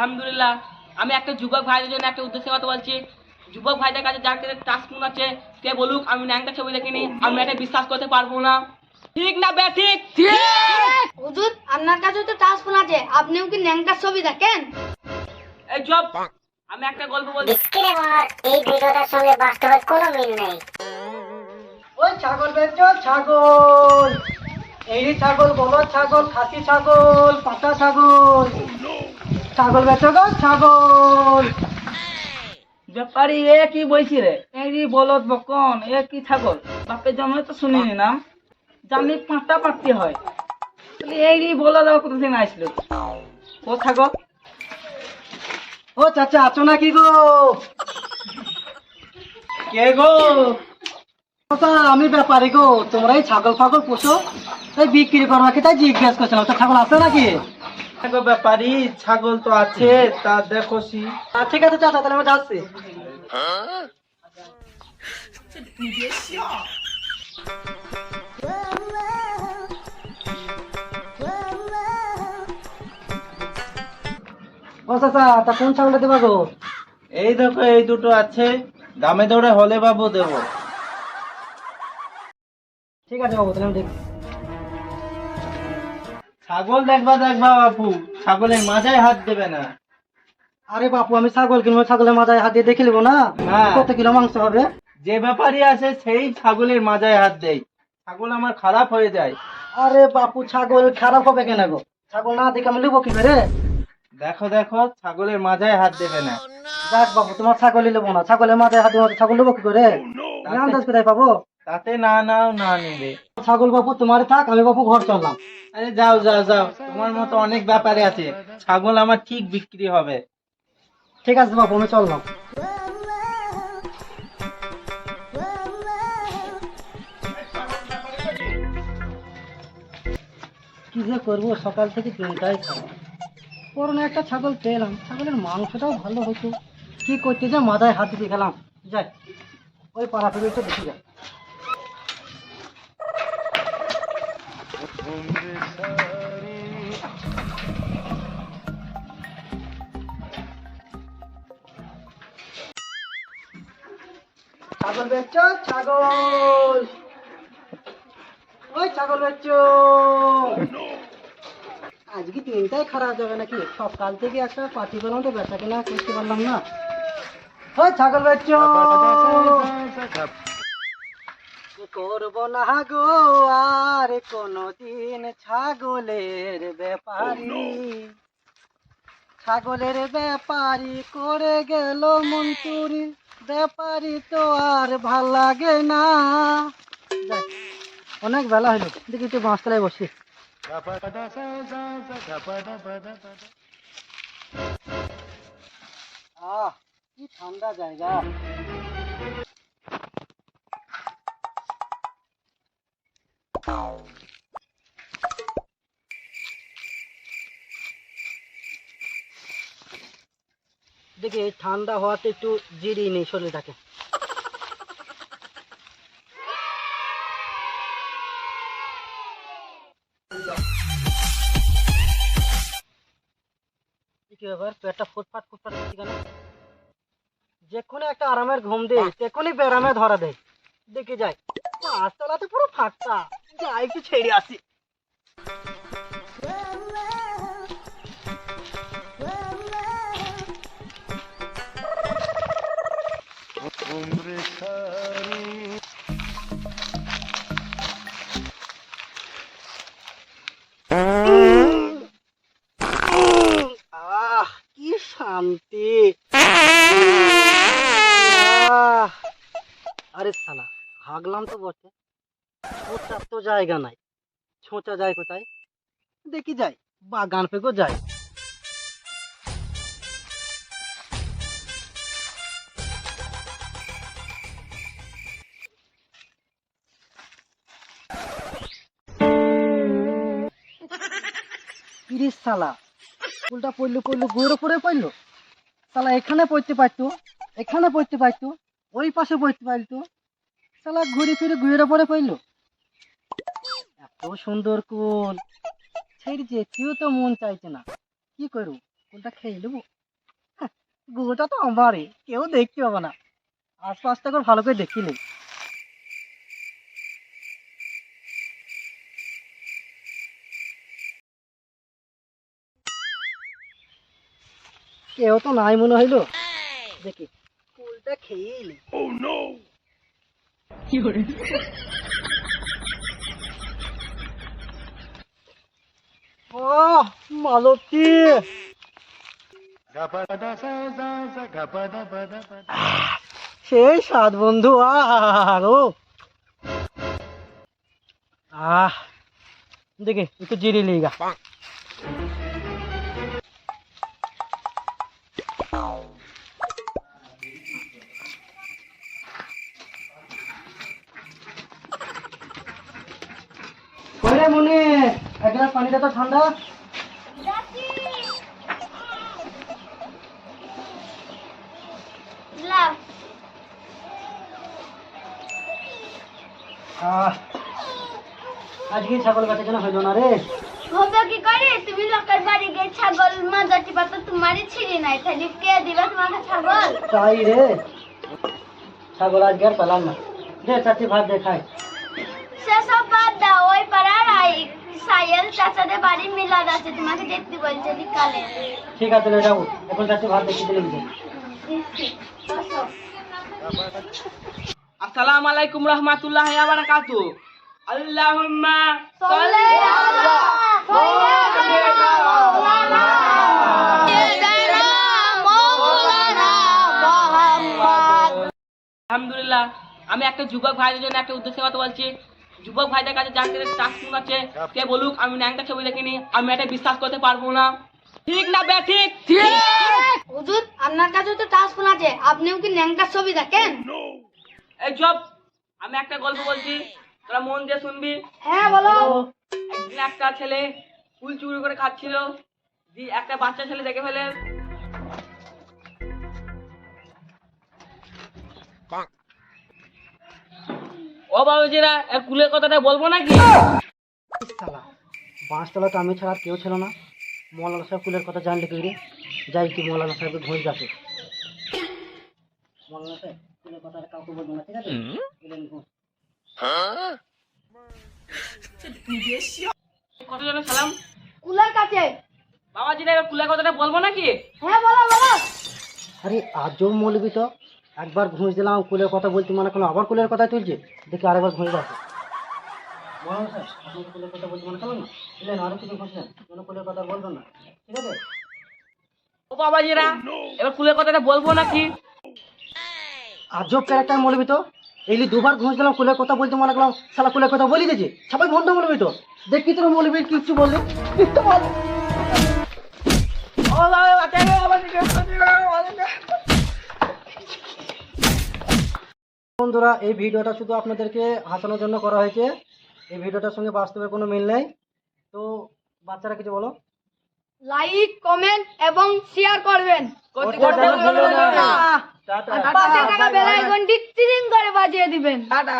আলহামদুলিল্লাহ। আমি একটা যুবক ভাইদের জন্য একটা উদ্দেশ্যে কথা বলছি। যুবক ভাইদের কাছে যার কাছে টাচফোন আছে সে বলুক আমি ন্যাংটা ছবি দেখিনি, আমি এটা বিশ্বাস করতে পারবো না। ঠিক না বে ঠিক? হুজুর, আপনার কাছে তো টাচফোন আছে, আপনিও কি ন্যাংটার ছবি দেখেন? এই চুপ। আমি একটা গল্প বলছি। ডিসক্লেমার, এই ভিডিওটার সঙ্গে বাস্তবের কোনো মিল নেই। ওই ছাগল বেচো ছাগল, এই ছাগল, বলদ ছাগল, খাসি ছাগল, পাটা ছাগল, ছাগল বেচো গো ছাগল। ব্যাপারী এ কি বলছি রে? এই বলদ বকন এ কি ছাগল? বাপের জন্মে তো শুনিনি নাম, জানি পাঁটা পাতি হয়। তাহলে এই বলদ কোথা থেকে আসলো? ও ছাগল? ও চাচা আছো নাকি গো? কে গো? চাচা আমি ব্যাপারী গো, তোমরা এই ছাগল ফাগল পোষো, এই বিক্রি করো নাকি তাই জিজ্ঞেস করছিলাম। তো ছাগল আছে নাকি? গো ব্যাপারী, ছাগল তো আছে, তা দেখোছি। ঠিক আছে চাচা, তাহলে আমি যাচ্ছি। ও চাচা, তা কোন ছাগলটা দেবা গো? এই দেখো এই দুটো আছে, দামে দরে হলে বাবু দেবো। ঠিক আছে বাবু, তাহলে আমি দেখছি। ছাগল দেখবা দেখবা বাপু, ছাগলের মাজায় হাত দেবে না। আরে বাপু, আমি ছাগল কিনবো, ছাগলের মাথায় হাত দিয়ে দেখে নেবো না হ্যাঁ। কত কিলো মাংস হবে। যে ব্যাপারী আছে সেই ছাগলের মাজায় হাত দেয়, ছাগল আমার খারাপ হয়ে যায়। আরে বাপু, ছাগল খারাপ হবে কেন গো? ছাগল না দেখে আমি নেবো কি করে? দেখো দেখো, ছাগলের মাজায় হাত দেবে না। যাক বাবু, তোমার ছাগলই নেবো না, ছাগলের মাথায় হাত দিয়ে ছাগল নেবো কি করে? আমি আন্দাজ কোথায় পাবো? তাতে না নাও না নেবে। ছাগল বাবু তোমার থাক, আমি বাবু ঘর চললাম। আরে যাও যাও যাও, তোমার মতো অনেক ব্যাপারে আছে, ছাগল আমার ঠিক বিক্রি হবে। ঠিক আছে বাবু, আমি চললাম। কি যে করবো, সকাল থেকে দিনটাই খারাপ। করোনা একটা ছাগল পেলাম, ছাগলের মাংসটাও ভালো হতো, কি করতে যে মাথায় হাত দিয়ে গেলাম। যাই ওই পাড়া থেকে একটু দেখি যাই। ছাগল বেচছো ছাগল, ওই ছাগল বেচছো। আজকে দিনটাই খারাপ যাবে নাকি? সকাল থেকে একটা পার্টি পেলাম, তো বেচা কেনা করতে পারলাম না। ওই ছাগল বেচছো। করবো না গো আর কোনদিন ছাগলের ব্যাপারী, ছাগলের ব্যাপারী করে গেল মন্তুরি, ব্যাপারী তো আর ভাল লাগে না। যাক, অনেক বেলা হলো, দেখি একটু বাঁশতলায় বসি। আহ, কি ঠান্ডা জায়গা। দেখি এই ঠান্ডা হওয়াতে একটু জিরিয়ে নেই শরীরটাকে। কি ব্যাপার, পেটটা ফুটফাট ফুটফাট করছে কেন? যেখানে একটা আরামের ঘুম দেয় সেখানে ব্যারামে ধরা দেয়। দেখে যাই, গাছতলাতে পুরো ফাঁকা, যাই একটু ছেড়ে আসি। আহ, কি শান্তি। আহ, আরে শালা, হাগলাম তো বটে, ছোটার তো জায়গা নাই। ছোঁচা যায় কোথায়? দেখি যাই, বাগান পেগো যাই। তিরিশ শালা, ফুলটা পড়লো পড়লো গুঁড়ো পড়ে পড়লো। শালা এখানে পড়তে পারতো, এখানে পড়তে পারতো, ওই পাশে পড়তে পারতো, শালা ঘুরে ফিরে গুঁড়ো পড়ে পড়লো। এত সুন্দর কুল, ছেড়ে যেতেও তো মন চাইছে না, কি করবো? কোনটা খেয়ে নেবো? গুঁড়োটা তো আমারই, কেউ দেখতে পাবে না। আশপাশটা করে ভালো করে দেখি নেই। কেউ তো নাই মনে হইলো, দেখি ফুলটা খেয়েই নি। ও মালতী, সেই স্বাদ বন্ধু। আরো দেখে একটু জিরে লেগা। ওরে মনে এক গ্লাস পানি দে তো ঠান্ডা। আজকে ছাগল কাছে কেন হইলো না রে? হবে কি করে? তুমি লোকের বাড়ি গিয়ে ছাগল মাজাটি পাতা তোমারই ছিঁড়ি নাই, তাহলে কে দিবা তোমাকে ছাগল? তাই রে, ছাগল আজকে আর পেলাম না। দে চাচি ভাত দে খাই। সেসব বাদ দাও, ওই পাড়ার সাইয়েল চাচাদের বাড়ি মিলাদ আছে, তোমাকে দেখতে বলছে বিকালে। ঠিক আছে রে যাবো, এখন চাচি ভাত দেখি দিলে দিতে। আসসালামু আলাইকুম রহমাতুল্লাহি ওয়া বারাকাতুহু। আল্লাহুম্মা সাল্লি আলা সাইয়্যিদিনা মাওলানা মুহাম্মদ। আলহামদুলিল্লাহ, আমি একটা যুবক ভাইদের জন্য একটা উদ্দেশ্যে কথা বলছি। যুবক ভাইদের কাছে যার কাছে টাস্কফোন আছে কে বলুক আমি ন্যাংটা ছবি দেখিনি, আমি এটা বিশ্বাস করতে পারবো না। ঠিক না বে ঠিক? হুজুর, আপনার কাছে তো টাচ ফোন আছে, আপনিও কি ন্যাংটার ছবি দেখেন? এই চুপ, আমি একটা গল্প বলছি, তোরা মন দিয়ে শুনবি। হ্যাঁ বলো। একদিন একটা ছেলে ফুল চুরি করে খাচ্ছিল, দিয়ে একটা বাচ্চা ছেলে দেখে ফেলে ও বাবুজিরা এর কুলের কথাটা বলবো নাকি? শালা বাঁশতলা তো আমি ছাড়া আর কেউ ছিল না। মৌলানা সাহেব কুলের কথা জানলে কি রে? যাই কি মৌলানা সাহেবকে ঘুষ যাচ্ছে। মৌলানা সাহেব কুলের কথা কাউকে বলবো না, ঠিক আছে? এলেন ঘুষ। কত জনে সালাম কুলার কাছে। বাবাজিরা এবার কুলের কথাটা বলবো নাকি? হ্যাঁ বলো বলো। আরে আজব মৌলবি তো, একবার ঘুষ দিলাম কুলের কথা বলতে মানে কোনো আবার কুলের কথা তুলছে, দেখি আরেকবার ঘুষ যাচ্ছে। মৌলানা সাহেব আপনাকে কুলের কথা বলতে মানে কেন না? এলেন আরো কিছু ঘুষ নেন, কোনো কুলের কথা বলবেন না, ঠিক আছে? ও বাবাজিরা এবার কুলের কথাটা বলবো নাকি? আজব ক্যারেক্টার মৌলবি তো, এইলি দুবার ঘুষ দিলাম কুলের কথা বলতে মনে করলাম শালা কুলের কথা বলি দিয়েছে। সবাই ভণ্ড মৌলবি তো, দেখি তোর মৌলবি কিচ্ছু বললি কিচ্ছু বল। ও বাবা বাবাজিরা বন্ধুরা এই ভিডিওটা শুধু আপনাদেরকে হাসানোর জন্য করা হয়েছে, এই ভিডিওটার সঙ্গে বাস্তবের কোনো মিল নেই। তো বাচ্চারা কিছু বলো। লাইক, কমেন্ট এবং শেয়ার করবেন। করতে পাশে থাকা বেল আইকনটি টিং করে বাজিয়ে দিবেন। টাটা।